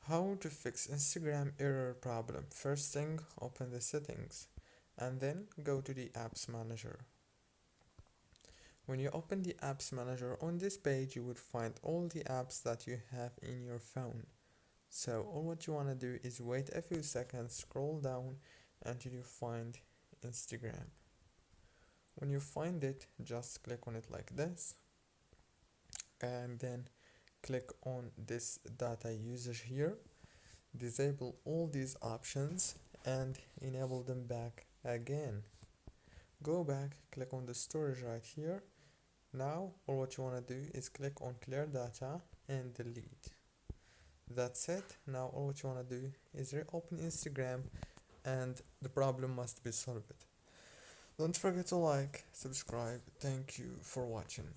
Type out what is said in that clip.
How to fix Instagram error problem. First thing, open the settings and then go to the apps manager. When you open the apps manager on this page, you would find all the apps that you have in your phone. So all what you want to do is wait a few seconds, scroll down until you find Instagram. When you find it, just click on it like this and then click on this data usage here. Disable all these options and enable them back again. Go back, click on the storage right here. Now all what you want to do is click on clear data and delete. That's it. Now all what you want to do is reopen Instagram and the problem must be solved. Don't forget to like, subscribe. Thank you for watching.